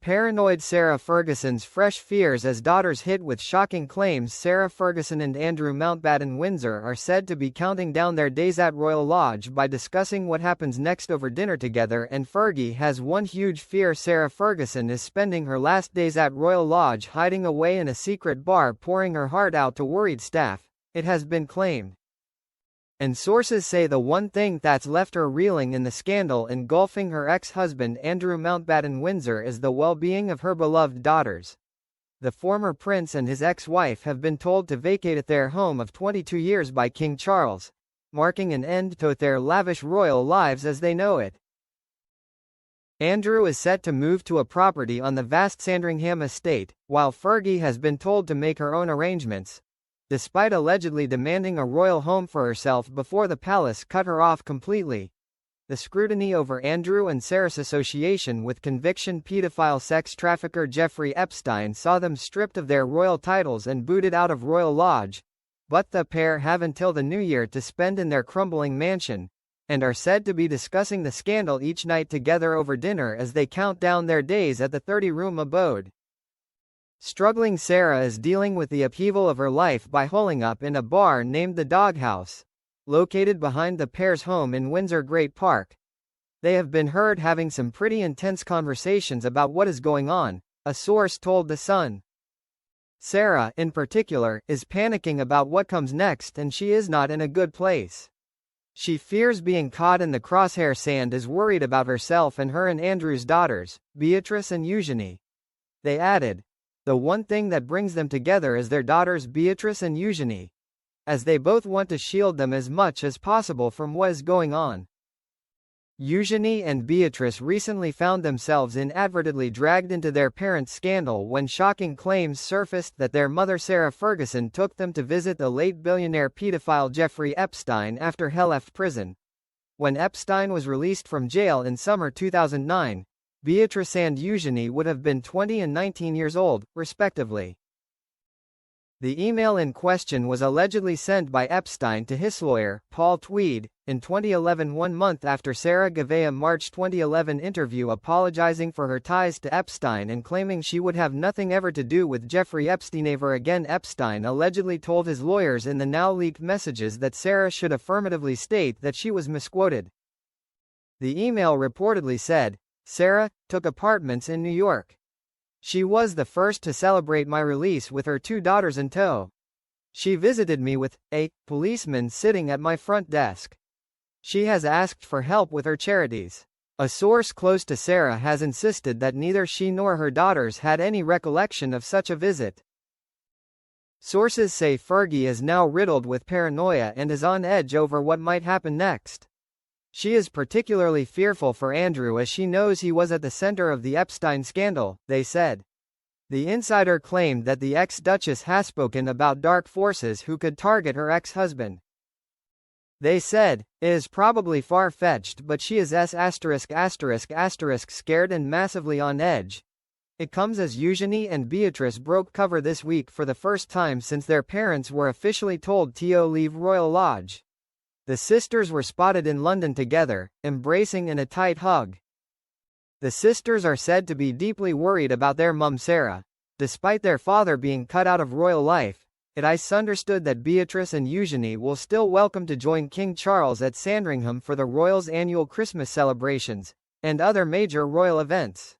Paranoid Sarah Ferguson's fresh fears as daughters hit with shocking claims. Sarah Ferguson and Andrew Mountbatten Windsor are said to be counting down their days at Royal Lodge by discussing what happens next over dinner together, and Fergie has one huge fear. Sarah Ferguson is spending her last days at Royal Lodge hiding away in a secret bar, pouring her heart out to worried staff, it has been claimed. And sources say the one thing that's left her reeling in the scandal engulfing her ex-husband Andrew Mountbatten Windsor is the well-being of her beloved daughters. The former prince and his ex-wife have been told to vacate their home of 22 years by King Charles, marking an end to their lavish royal lives as they know it. Andrew is set to move to a property on the vast Sandringham estate, while Fergie has been told to make her own arrangements, despite allegedly demanding a royal home for herself before the palace cut her off completely. The scrutiny over Andrew and Sarah's association with conviction pedophile sex trafficker Jeffrey Epstein saw them stripped of their royal titles and booted out of Royal Lodge, but the pair have until the new year to spend in their crumbling mansion, and are said to be discussing the scandal each night together over dinner as they count down their days at the 30-room abode. Struggling Sarah is dealing with the upheaval of her life by holing up in a bar named the Doghouse, located behind the pair's home in Windsor Great Park. They have been heard having some pretty intense conversations about what is going on, a source told The Sun. Sarah, in particular, is panicking about what comes next, and she is not in a good place. She fears being caught in the crosshairs and is worried about herself and her and Andrew's daughters, Beatrice and Eugenie. They added, the one thing that brings them together is their daughters Beatrice and Eugenie, as they both want to shield them as much as possible from what is going on. Eugenie and Beatrice recently found themselves inadvertently dragged into their parents' scandal when shocking claims surfaced that their mother Sarah Ferguson took them to visit the late billionaire pedophile Jeffrey Epstein after he left prison. When Epstein was released from jail in summer 2009, Beatrice and Eugenie would have been 20 and 19 years old, respectively. The email in question was allegedly sent by Epstein to his lawyer, Paul Tweed, in 2011, 1 month after Sarah gave a March 2011 interview apologizing for her ties to Epstein and claiming she would have nothing ever to do with Jeffrey Epstein ever again. Epstein allegedly told his lawyers in the now-leaked messages that Sarah should affirmatively state that she was misquoted. The email reportedly said, Sarah took apartments in New York. She was the first to celebrate my release with her 2 daughters in tow. She visited me with a policeman sitting at my front desk. She has asked for help with her charities. A source close to Sarah has insisted that neither she nor her daughters had any recollection of such a visit. Sources say Fergie is now riddled with paranoia and is on edge over what might happen next. She is particularly fearful for Andrew as she knows he was at the center of the Epstein scandal, they said. The insider claimed that the ex-Duchess has spoken about dark forces who could target her ex-husband. They said, it is probably far-fetched, but she is scared and massively on edge. It comes as Eugenie and Beatrice broke cover this week for the first time since their parents were officially told to leave Royal Lodge. The sisters were spotted in London together, embracing in a tight hug. The sisters are said to be deeply worried about their mum Sarah. Despite their father being cut out of royal life, it is understood that Beatrice and Eugenie will still welcome to join King Charles at Sandringham for the royals' annual Christmas celebrations, and other major royal events.